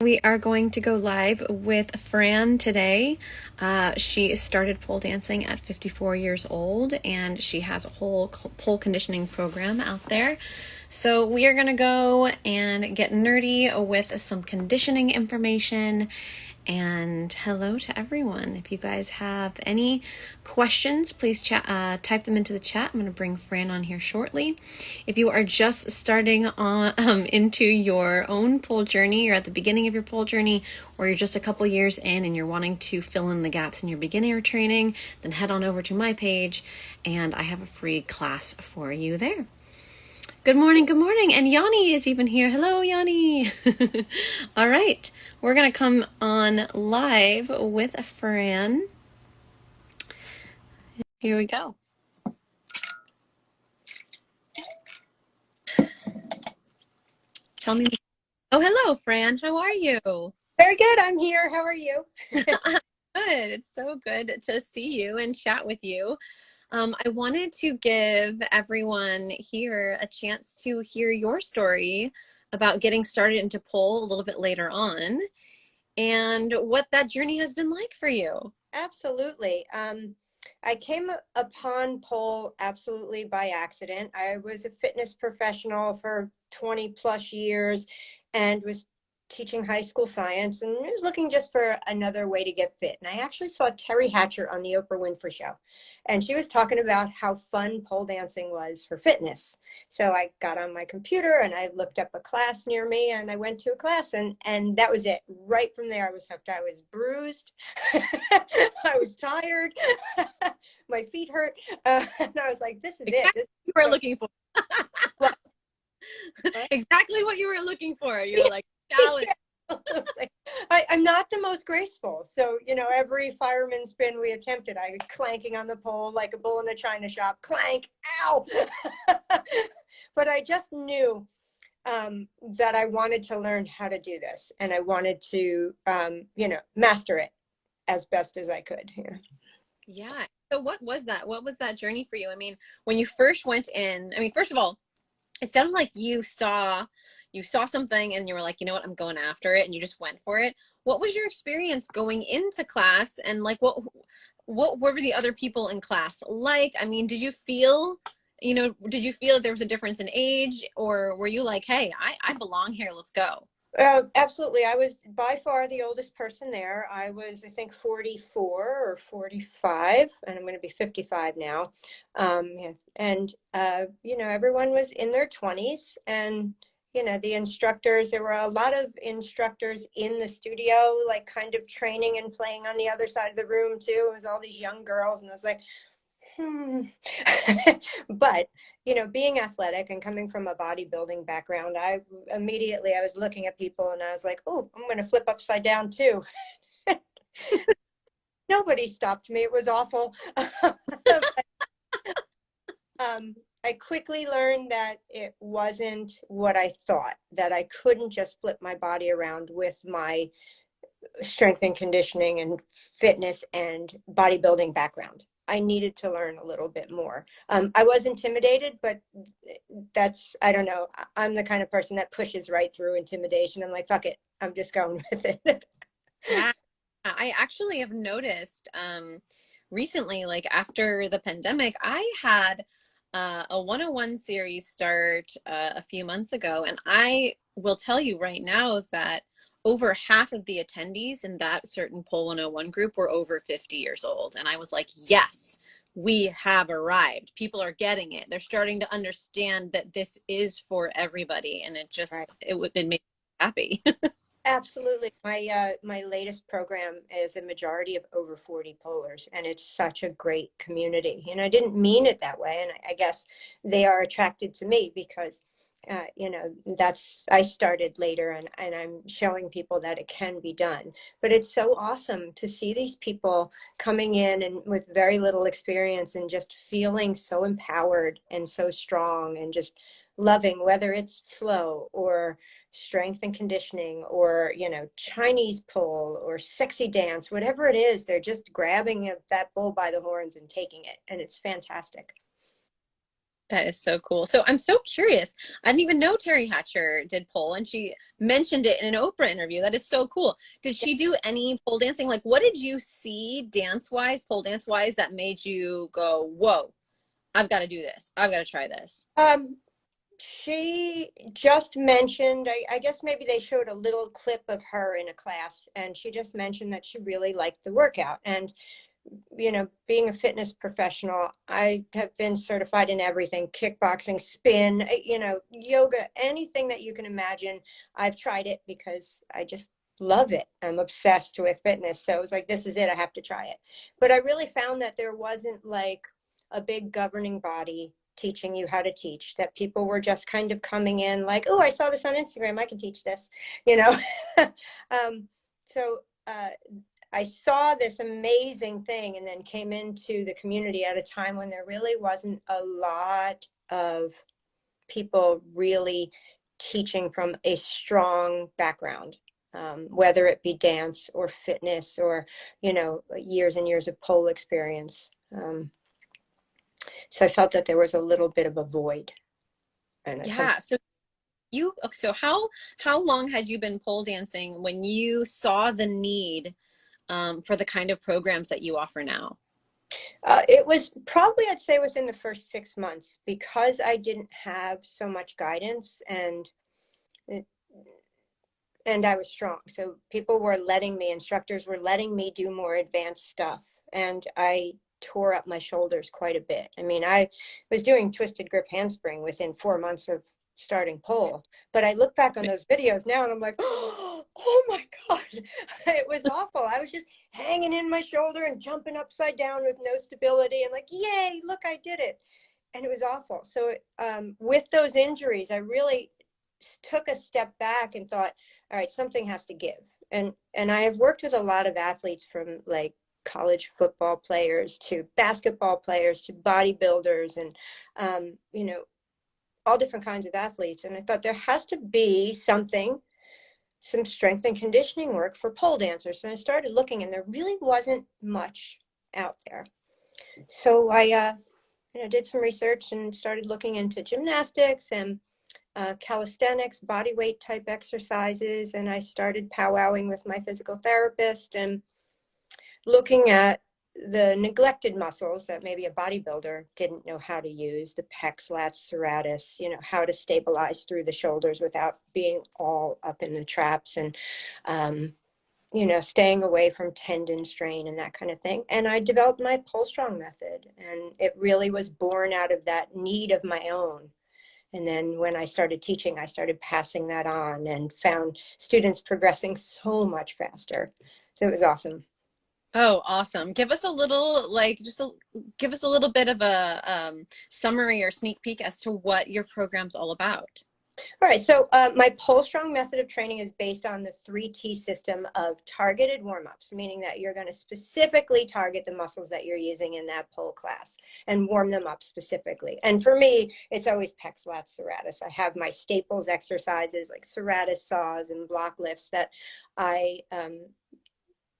We are going to go live with Fran today. She started pole dancing at 54 years old, and she has a whole pole conditioning program out there. So we are going to go and get nerdy with some conditioning information. And hello to everyone. If you guys have any questions, please type them into the chat. I'm going to bring Fran on here shortly. If you are just starting on into your own pole journey, you're at the beginning of your pole journey, or you're just a couple years in and you're wanting to fill in the gaps in your beginner training, then head on over to my page and I have a free class for you there. Good morning, and Yanni is even here. Hello, Yanni. All right, we're gonna come on live with Fran. Here we go. Tell me. Oh, hello, Fran. How are you? Very good. I'm here. How are you? Good. It's so good to see you and chat with you. I wanted to give everyone here a chance to hear your story about getting started into pole a little bit later on and what that journey has been like for you. Absolutely. I came upon pole absolutely by accident. I was a fitness professional for 20 plus years and was teaching high school science and was looking just for another way to get fit. And I actually saw Terry Hatcher on the Oprah Winfrey Show. And she was talking about how fun pole dancing was for fitness. So I got on my computer and I looked up a class near me and I went to a class and that was it. Right from there, I was hooked. I was bruised. I was tired. My feet hurt. And I was like, this is it. This Exactly what you were looking for. what? Exactly what you were looking for. You were like, challenge. I'm not the most graceful. So, every fireman spin we attempted, I was clanking on the pole like a bull in a china shop. Clank, ow. But I just knew that I wanted to learn how to do this. And I wanted to, master it as best as I could. Yeah. So what was that? What was that journey for you? I mean, when you first went in, first of all, it sounded like you saw something and you were like, you know what, I'm going after it, and you just went for it. What was your experience going into class, and like what were the other people in class like? I mean, did you feel there was a difference in age, or were you like, hey, I belong here, let's go? Absolutely. I was by far the oldest person there. I was, I think, 44 or 45, and I'm going to be 55 now. Yeah. And, everyone was in their 20s. And, the instructors, there were a lot of instructors in the studio, like kind of training and playing on the other side of the room, too. It was all these young girls. And I was like, but being athletic and coming from a bodybuilding background, I was looking at people and I was like, oh, I'm going to flip upside down too. Nobody stopped me. It was awful. I quickly learned that it wasn't what I thought, that I couldn't just flip my body around with my strength and conditioning and fitness and bodybuilding background. I needed to learn a little bit more. I was intimidated, but I don't know. I'm the kind of person that pushes right through intimidation. I'm like, fuck it. I'm just going with it. Yeah, I actually have noticed recently, like after the pandemic, I had a 101 series start a few months ago, and I will tell you right now that over half of the attendees in that certain Pole 101 group were over 50 years old. And I was like, yes, we have arrived. People are getting it. They're starting to understand that this is for everybody. And Right. it made me happy. Absolutely. My latest program is a majority of over 40 polars, and it's such a great community. And I didn't mean it that way, and I guess they are attracted to me because I started later, and I'm showing people that it can be done. But it's so awesome to see these people coming in and with very little experience and just feeling so empowered and so strong and just loving, whether it's flow or strength and conditioning or Chinese pole or sexy dance, whatever it is, they're just grabbing that bull by the horns and taking it, and it's fantastic. That is so cool. So I'm so curious. I didn't even know Terry Hatcher did pole, and she mentioned it in an Oprah interview. That is so cool. Did she do any pole dancing? Like, what did you see dance wise, pole dance wise, that made you go, whoa, I've got to do this. I've got to try this. Um, she just mentioned, I guess maybe they showed a little clip of her in a class, and she just mentioned that she really liked the workout. And being a fitness professional, I have been certified in everything, kickboxing, spin, yoga, anything that you can imagine. I've tried it because I just love it. I'm obsessed with fitness. So it was like, this is it. I have to try it. But I really found that there wasn't like a big governing body teaching you how to teach, that people were just kind of coming in like, oh, I saw this on Instagram, I can teach this, you know. um, so I saw this amazing thing and then came into the community at a time when there really wasn't a lot of people really teaching from a strong background, whether it be dance or fitness or, years and years of pole experience. So I felt that there was a little bit of a void. And it's Yeah. So how long had you been pole dancing when you saw the need for the kind of programs that you offer now? It was probably, I'd say, within the first 6 months, because I didn't have so much guidance and I was strong. So people were letting me, instructors were letting me do more advanced stuff. And I tore up my shoulders quite a bit. I mean, I was doing twisted grip handspring within 4 months of starting pole. But I look back on those videos now and I'm like, oh my God, it was awful. I was just hanging in my shoulder and jumping upside down with no stability and like, yay, look, I did it. And it was awful. So with those injuries, I really took a step back and thought, all right, something has to give. And I have worked with a lot of athletes, from like college football players to basketball players to bodybuilders and all different kinds of athletes. And I thought there has to be something, some strength and conditioning work for pole dancers. So I started looking, and there really wasn't much out there. So I did some research and started looking into gymnastics and calisthenics, body weight type exercises. And I started powwowing with my physical therapist and looking at the neglected muscles that maybe a bodybuilder didn't know how to use, the pecs, lats, serratus, how to stabilize through the shoulders without being all up in the traps, and, staying away from tendon strain and that kind of thing. And I developed my Pole Strong method, and it really was born out of that need of my own. And then when I started teaching, I started passing that on and found students progressing so much faster. So it was awesome. Oh, awesome. Give us a little, give us a little bit of a summary or sneak peek as to what your program's all about. All right, so my Pole Strong method of training is based on the 3T system of targeted warm-ups, meaning that you're going to specifically target the muscles that you're using in that pole class and warm them up specifically. And for me, it's always pecs, lats, serratus. I have my staples exercises like serratus saws and block lifts that I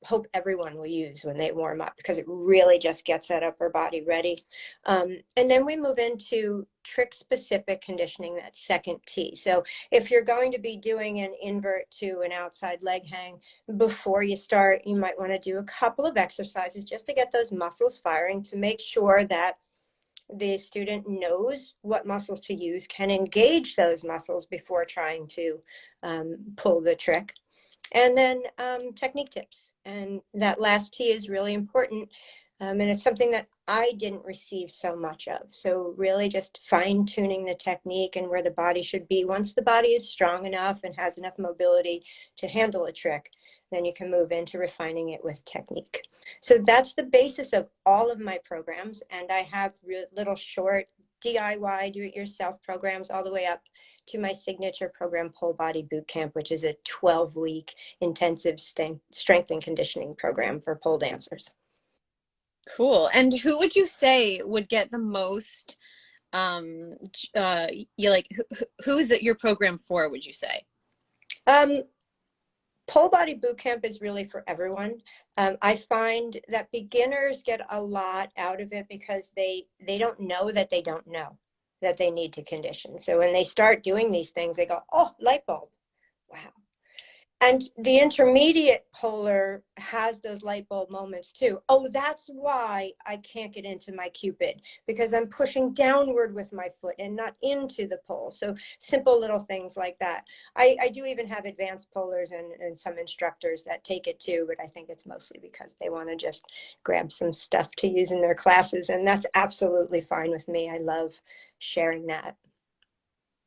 hope everyone will use when they warm up, because it really just gets that upper body ready. And then we move into trick specific conditioning, that second T. So if you're going to be doing an invert to an outside leg hang, before you start, you might want to do a couple of exercises just to get those muscles firing, to make sure that the student knows what muscles to use, can engage those muscles before trying to pull the trick. And then technique tips. And that last T is really important. And it's something that I didn't receive so much of. So really just fine tuning the technique and where the body should be. Once the body is strong enough and has enough mobility to handle a trick, then you can move into refining it with technique. So that's the basis of all of my programs. And I have little short DIY, do-it-yourself programs all the way up to my signature program, Pole Body Boot Camp, which is a 12-week intensive strength and conditioning program for pole dancers. Cool. And who would you say would get the most, you like, who is it your program for, would you say? Um, Pole Body Boot Camp is really for everyone. I find that beginners get a lot out of it because they don't know that they don't know. that they need to condition. So when they start doing these things, they go, oh, light bulb. Wow. And the intermediate polar has those light bulb moments too. Oh, that's why I can't get into my cupid, because I'm pushing downward with my foot and not into the pole. So simple little things like that. I do even have advanced polars and some instructors that take it too, but I think it's mostly because they want to just grab some stuff to use in their classes. And that's absolutely fine with me. I love sharing that.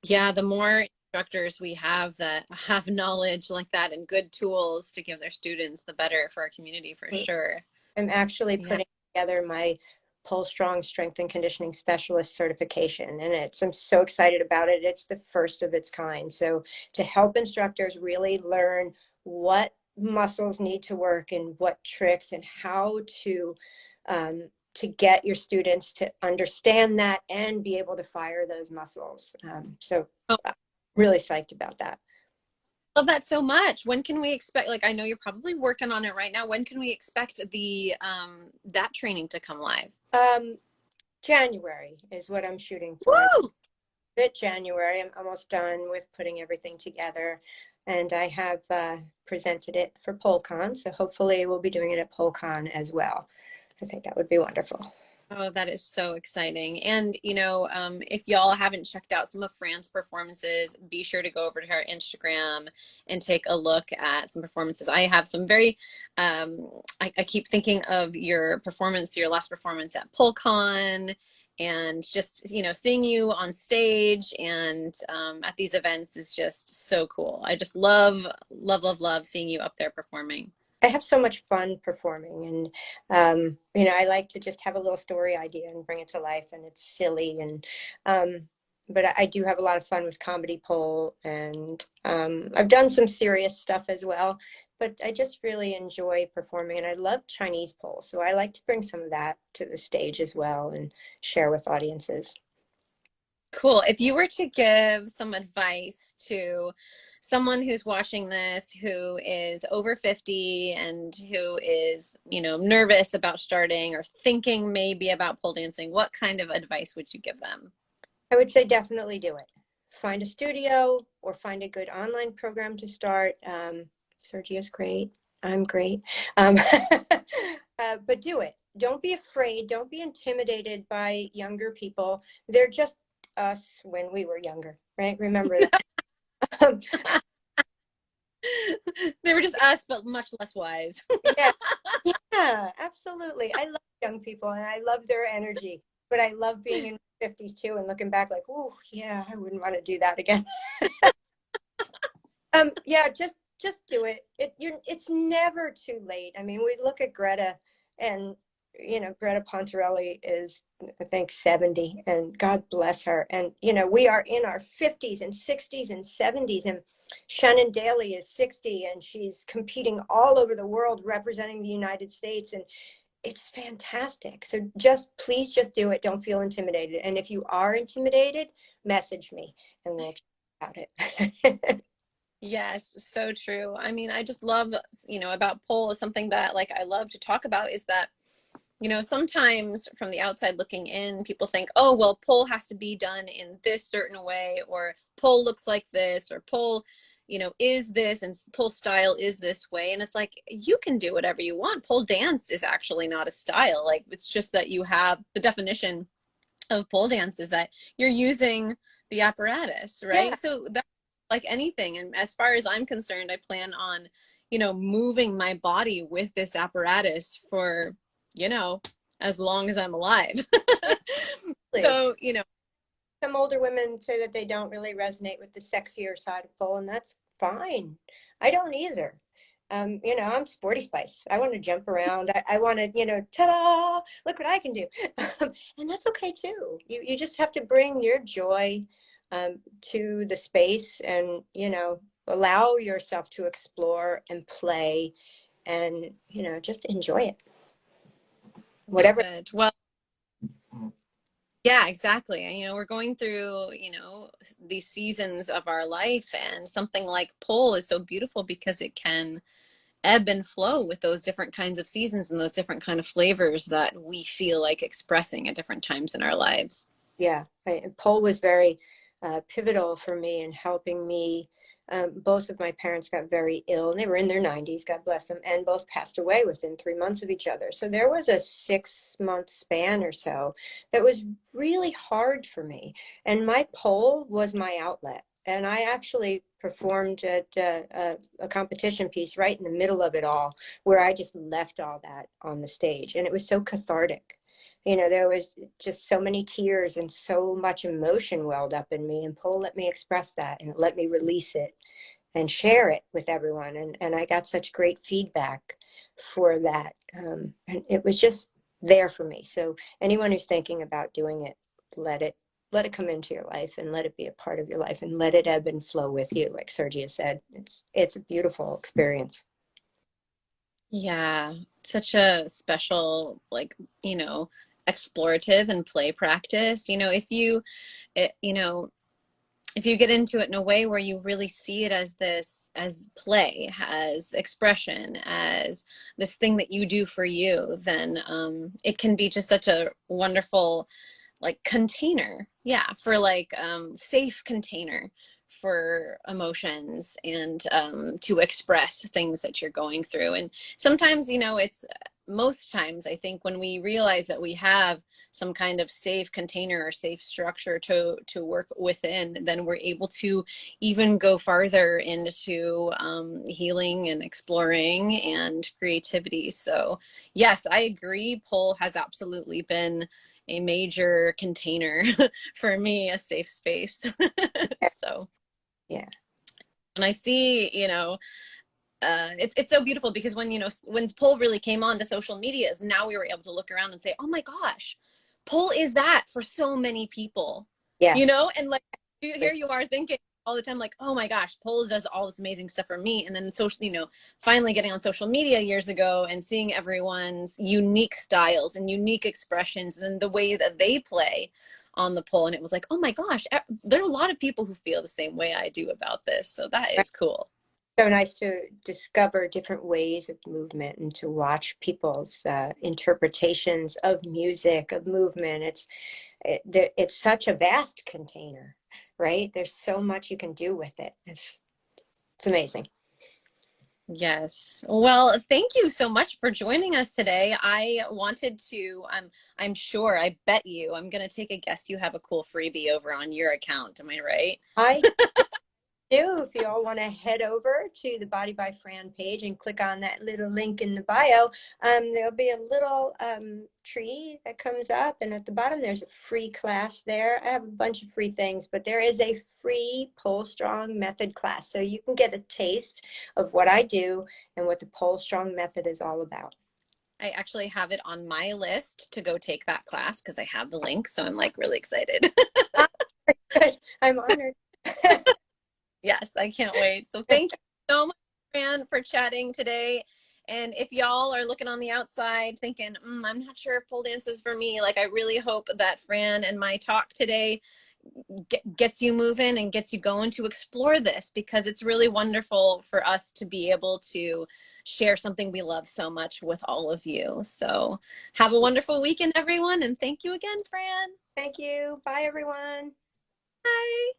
Yeah, the more instructors we have that have knowledge like that and good tools to give their students, the better for our community for sure. I'm actually Yeah. putting together my Pull Strong Strength and Conditioning Specialist certification, and I'm so excited about it. It's the first of its kind. So to help instructors really learn what muscles need to work and what tricks and how to get your students to understand that and be able to fire those muscles. So Oh, really psyched about that. love that so much. When can we expect, like, I know you're probably working on it right now. When can we expect the that training to come live? Um, January is what I'm shooting for. Woo! January. I'm almost done with putting everything together, and I have presented it for PoleCon, so hopefully we'll be doing it at PoleCon as well. I think that would be wonderful. Oh, that is so exciting. And, if y'all haven't checked out some of Fran's performances, be sure to go over to her Instagram and take a look at some performances. I have some very, I keep thinking of your performance, your last performance at PullCon, and just, seeing you on stage and at these events is just so cool. I just love, love, love, love seeing you up there performing. I have so much fun performing, and I like to just have a little story idea and bring it to life, and it's silly, and but I do have a lot of fun with comedy pole, and I've done some serious stuff as well. But I just really enjoy performing, and I love Chinese pole, so I like to bring some of that to the stage as well and share with audiences. Cool. If you were to give some advice to someone who's watching this who is over 50 and who is, nervous about starting or thinking maybe about pole dancing, what kind of advice would you give them? I would say definitely do it. Find a studio or find a good online program to start. Sergia's great. I'm great. Um, but do it. Don't be afraid. Don't be intimidated by younger people. They're just us when we were younger, right? Remember that. They were just us, but much less wise. Yeah, yeah, absolutely. I love young people and I love their energy, but I love being in my 50s too and looking back like, oh, yeah, I wouldn't want to do that again. Yeah, just do it. It's never too late. I mean, we look at Greta, and Greta Pontarelli is, I think, 70, and God bless her. And we are in our 50s and 60s and 70s, and Shannon Daly is 60, and she's competing all over the world representing the United States, and it's fantastic. So please just do it. Don't feel intimidated. And if you are intimidated, message me and we'll chat about it. Yes, so true. I mean, I just love, about pole is something that like I love to talk about is that, sometimes from the outside looking in, people think, oh, well, pole has to be done in this certain way, or pole looks like this, or pole, is this, and pole style is this way. And it's like, you can do whatever you want. Pole dance is actually not a style. Like, it's just that you have the definition of pole dance is that you're using the apparatus, Yeah. right? So that's like anything. And as far as I'm concerned, I plan on, moving my body with this apparatus for, as long as I'm alive. Really. So, Some older women say that they don't really resonate with the sexier side of pole, and that's fine. I don't either. I'm sporty spice. I want to jump around. I want to, ta-da, look what I can do. And that's okay too. You just have to bring your joy to the space and, allow yourself to explore and play and, just enjoy it. so Whatever. good. Well, yeah, exactly. And, we're going through, these seasons of our life, and something like pole is so beautiful because it can ebb and flow with those different kinds of seasons and those different kind of flavors that we feel like expressing at different times in our lives. Yeah, pole was very pivotal for me in helping me. Both of my parents got very ill, and they were in their 90s, God bless them, and both passed away within 3 months of each other. So there was a 6 month span or so that was really hard for me. And my pole was my outlet. And I actually performed at a competition piece right in the middle of it all, where I just left all that on the stage. And it was so cathartic. There was just so many tears and so much emotion welled up in me, and pole let me express that, and it let me release it and share it with everyone. And I got such great feedback for that. And it was just there for me. So anyone who's thinking about doing it, let it let it come into your life, and let it be a part of your life, and let it ebb and flow with you. Like Sergia said, it's a beautiful experience. Yeah, such a special, like, you know, explorative and play practice. You know, if you get into it in a way where you really see it as this, as play, as expression, as this thing that you do for you, then it can be just such a wonderful like container, yeah, for like safe container for emotions and to express things that you're going through. And sometimes, it's most times I think when we realize that we have some kind of safe container or safe structure to work within, then we're able to even go farther into healing and exploring and creativity. So yes, I agree, pole has absolutely been a major container for me, a safe space. So Yeah. when I see, it's so beautiful because when Pole really came on to social media, is now we were able to look around and say, oh my gosh, Pole is that for so many people, Yeah. and like here you are thinking all the time, like, oh my gosh, Pole does all this amazing stuff for me. And then finally getting on social media years ago and seeing everyone's unique styles and unique expressions and the way that they play on the pole. And it was like, oh my gosh, there are a lot of people who feel the same way I do about this. So that is cool. So nice to discover different ways of movement and to watch people's interpretations of music, of movement. It's such a vast container, right? There's so much you can do with it. It's amazing. Yes. Well, thank you so much for joining us today. I wanted to, I'm sure, I bet you, I'm going to take a guess you have a cool freebie over on your account. Am I right? I do. If you all want to head over to the Body by Fran page and click on that little link in the bio, there'll be a little tree that comes up, and at the bottom there's a free class there. I have a bunch of free things, but there is a free Pole Strong Method class, so you can get a taste of what I do and what the Pole Strong Method is all about. I actually have it on my list to go take that class because I have the link. So I'm like really excited. I'm honored. Yes, I can't wait. So thank you so much, Fran, for chatting today. And if y'all are looking on the outside thinking, I'm not sure if pole dance is for me, like I really hope that Fran and my talk today gets you moving and gets you going to explore this, because it's really wonderful for us to be able to share something we love so much with all of you. So have a wonderful weekend, everyone. And thank you again, Fran. Thank you. Bye, everyone. Bye.